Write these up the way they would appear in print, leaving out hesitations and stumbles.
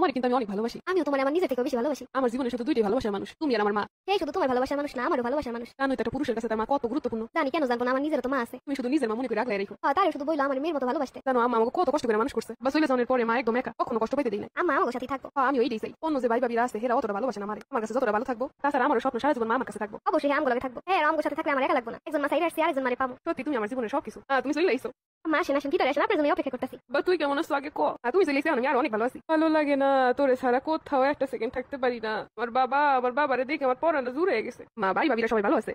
তোমার কিন্তু আমি অনেক ভালোবাসি। আমিও তোমার আমার নিজের থেকে বেশি ভালোবাসি। আমার জীবনে শুধু দুইটাই ভালোবাসার মানুষ, তুমি আর আমার মা। এই শুধু তোমার ভালোবাসার মানুষ না, আমারও ভালোবাসার মানুষ। জানোই তো একটা পুরুষের কাছে তার মা কত গুরুত্বপূর্ণ। জানি, কেন জানবো না, আমার নিজের তো মা আছে। তুমি শুধু নিজের মা মনে করে রাখলে রেখো। তাই শুধু বইলো আমার মেয়ের মতো ভালোবাসতে। জানো আম্মা আমাকে কত কষ্ট করে মানুষ করছে, বা চলে যাওয়ার পরে মা একদম একা, কখনো কষ্ট পাইতে দিই না। আম্মা আমার সাথে থাকবো। আমি ওইটাই চাই। অন্য যে ভাই ভাবিরা আছে হেরা অতটা ভালোবাসে না আমারে, আমার কাছে যতটা ভালো থাকবো। তাছাড়া আমার স্বপ্ন সারা জীবন মা আমার কাছে থাকবো। অবশ্যই আমগো লাগে থাকবো। হ্যাঁ, আমগোর সাথে থাকলে আমার একা লাগবে না। একজন মা সাইডে আসছে, আরেকজন মারে পাবো। সত্যি তুমি আমার জীবনের সবকিছু। তুমি চলে আইছো। মা আসেন আসেন, ভিতরে আসেন, আপনার জন্য অপেক্ষা করতেছি। বা তুই কেমন আছো আগে ক। তুমি চলে আইছো, আমি আর অনেক ভালো আছি। ভালো লাগে না তোরে ছাড়া কোথাও একটা সেকেন্ড থাকতে পারি না। আমার বাবারে দেখে আমার পড়াটা জুড়ে গেছে। মা ভাই ভাবিরা সবাই ভালো আছে?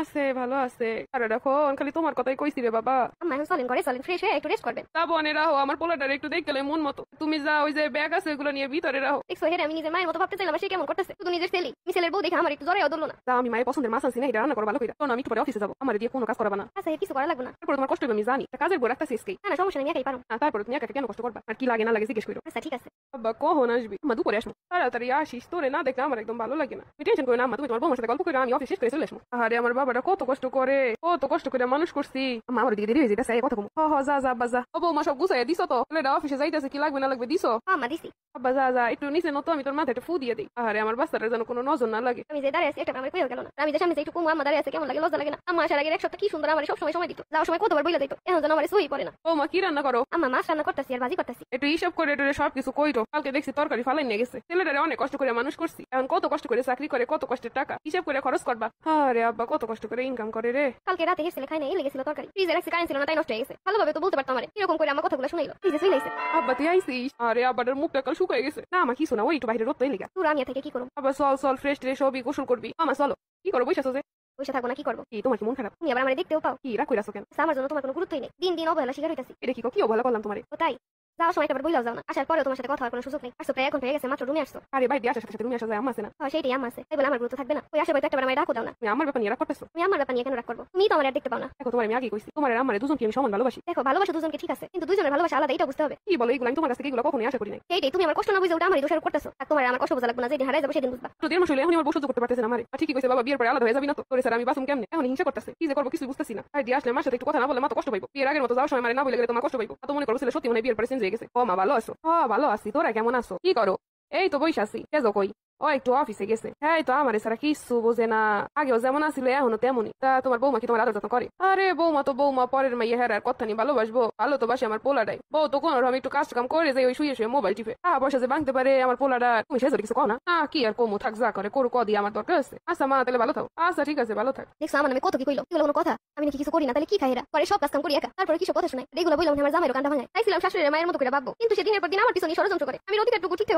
আছে, ভালো আছে। আরে দেখো খালি তোমার কথাই কইছি রে বাবা। আম্মা এখন চলেন, ঘরে চলেন, ফ্রেশ হয়ে একটু রেস্ট করবেন। তা বনে রাহো, আমার পোলাটারে একটু দেখলে মন মতো। তুমি যা ওই যে ব্যাগ আছে ওগুলো নিয়ে ভিতরে রাহো। দেখছো হেরে আমি নিজের মায়ের মতো ভাবতে চাইলাম, সে কেমন করতেছে। শুধু নিজের ছেলে, ছেলের বউ দেখে আমার একটু জ্বরেও ধরলো না। তা আমি মায়ের পছন্দের মাছ আনছি না, এটা রান্না করো ভালো করে। আমি একটু পরে অফিসে যাবো, আমার দিয়ে কোনো কাজ করাবা না। আচ্ছা, কিছু করা লাগবে না। তারপরে তোমার কষ্ট হবে আমি জানি, কাজের বই রাখতেছি আজকেই। না না, সমস্যা নেই, একাই পারো। তারপরে তুমি একা কেন কষ্ট করবা, আর কি লাগে না লাগে জিজ্ঞেস করো। আচ্ছা ঠিক আছে। আব্বা কখন আসবি? আম্মা দুপুরে আসবো। তাড়াতাড়ি আসিস, তোরে না দেখে আমার একদম ভালো লাগে না। তুমি টেনশন করো না আম্মা, তুমি তোমার বউমার সাথে গল্প করে আমি অফিস শেষ করে চলে আসবো। আরে আমার বাবাটা কত কষ্ট করে, কত কষ্ট করে মানুষ করছি। আম্মা আমার দিকে দেরি হয়ে যেতেছে, কথা কম। যা যা আব্বা যা। ও বৌমা সব গুছাইয়া দিছো তো? অফিসে যাইতেছে, কি লাগবে না লাগবে দিছো? আম্মা দিছি। আব্বা যা যা, একটু নিচে নত, আমি তোর মাথায় একটা ফু দিয়ে দিই। আরে আমার বাচ্চাটার যেন কোনো নজর না লাগে। আমি যে দাঁড়িয়ে আছি, একটা আমার কইও গেল না। আমি যে সামনে একটু কুমু আম্মা দাঁড়িয়ে আছে, কেমন লাগে, লজ্জা লাগে না? আম্মা আসার আগে এক সপ্তাহ কি সুন্দর আমার সব সময় দিত, যাওয়ার সময় কতবার বইলা দিত। এখন যেন আমার সই পড়ে না। বৌমা কি রান্না করো? আম্মা মাছ রান্না করতেছি আর ভাজি করতেছি। একটু হিসাব করে একটু সবকিছু কইরো। কালকে দেখছি তরকারি ফালাই নিয়ে গেছে। ছেলেটারে অনেক কষ্ট করে মানুষ করছি, এখন কত কষ্ট করে চাকরি করে, কত কষ্টের টাকা হিসাব করে খরচ করবা। আরে আব্বা কত কষ্ট করে ইনকাম করে রে। কালকে রাতে হেসেলে খাই না, এই লেগেছিল তরকারি, ফ্রিজে রাখছি, কারেন্ট ছিল না, তাই নষ্ট হয়ে গেছে। ভালোভাবে তো বলতে পারতাম, এরকম করে আমার কথাগুলো শুনাইলো, ফ্রিজে চলে গেছে। আব্বা তুই আইসিস? আরে আব্বাটার মুখটা কাল শুকিয়ে গেছে। না আমার কিছু না, ওই একটু বাইরে রোদ লেগে। তোর আমি থেকে কি করবো? আবার চল ফ্রেশ ট্রেশ হবি, গোসল করবি। আমার চলো। কি করবো বসে যে? বসে থাকবো না, কি করবো? কি তোমার কি মন খারাপ? তুমি আবার আমার দেখতেও পাও? কি রাগ কইরাছো কেন? আমার জন্য তোমার কোনো গুরুত্বই নেই, দিন দিন অবহেলা শিকার হইতাছি। এটা কি অবহেলা করলাম তোমারে? ও তাই? যাওয়ার সময় একবার বইলাও যাও না, আসার পরেও তোমার সাথে কথা হওয়ার কোনো সুযোগ নেই। আসছো প্রায় এখন হয়ে গেছে, মাত্র রুমে আসছো। আরে ভাই দিয়ে আসার সাথে তুমি আসা যায়, আম্মা আছে না? সেইটাই আম্মা আছে, তাই বলে আমার গুরুত্ব থাকবে না? ওই আসার পরে একবার আমার ডাকো দাও না। তুমি আমার ব্যাপার নিয়ে রাগ করতেছো? তুমি আমার ব্যাপার নিয়ে কেন রাগ করবো? তুমি তো আমার আর দেখতে পাও না। দেখো তোমার আমি আগে কইছি, তোমার আর আমার দুজনকে আমি সমান ভালোবাসি। দেখো ভালোবাসা দুজনকে ঠিক আছে, কিন্তু দুজনের ভালোবাসা আলাদা, এটা বুঝতে হবে। কি বলো এগুলো? আমি তোমার কাছে এগুলো কখনোই আশা করি নাই। সেইটাই, তুমি আমার কষ্ট না বুঝে ওটা আমারই দোষারোপ করতেছো। আর তোমার আমার কষ্ট বোঝা লাগবে না, যেদিন হারাই যাবে সেদিন বুঝবা। তো দেড় মাস হলে এখন আমার বউ সহ্য করতে পারতেছে না আমারে। ঠিকই কইছে বাবা, বিয়ের পরে আলাদা হয়ে যাবি না তো? তোরে স্যার আমি বাসুম কেমনে? এখন হিংসা করতেছে, কি যে করবো কিছু বুঝতেছি না। আর দিয়ে আসলে আমার সাথে একটু কথা না বলে মা তো কষ্ট পাইবো। বিয়ের আগের মতো যাওয়ার সময় মানে না বলে গেলে তোমার কষ্ট পাইবো। তো মনে করো ছেলে সত্যি মনে বিয়ের পরে চেঞ্জ হয়ে গেছে। ও মা ভালো আছো? ভালো আছি, তোরা কেমন আছো? কি করো? এই তো বইস আছি। কেজো কই? ও একটু অফিসে গেছে। হ্যাঁ তো আমার এছাড়া কিছু বোঝে না, আগেও যেমন আসলে এখনো তেমনই। তা তোমার বৌমা কি তোমার আদর যত্ন করে? আরে বৌমা তো বৌমা, পরের মাইয়া হেরার কথা নিয়ে ভালোবাসবো? ভালো তো বাসে আমার পোলাটাই। বউ তো কোনো রকম একটু কাজ কাম করে যে ওই শুয়ে শুয়ে মোবাইল টিপে বসে যে ভাঙতে পারে আমার পোলাটা। তুমি সে কিছু কো না? কি আর কমু, থাক যা করে করু, দিয়ে আমার দরকার আছে। আচ্ছা মা তাহলে ভালো থাও। আচ্ছা ঠিক আছে, ভালো থাক। দেখছো আমার আমি কত কি কইলো, এগুলো কোনো কথা? আমি নাকি কিছু করি না, তাহলে কি খাই এরা? পরে সব কাজ কাম করি একা, তারপরে কিসব কথা শোনায়। এগুলো বললাম আমার জামাইরও কান্দা ভাঙায়। তাইছিলাম শাশুড়ির মায়ের মতো করে ভাববো, কিন্তু সে দিনের পর দিন আমার পিছনে ষড়যন্ত্র করে। আমি অধিকারটুকু ঠিক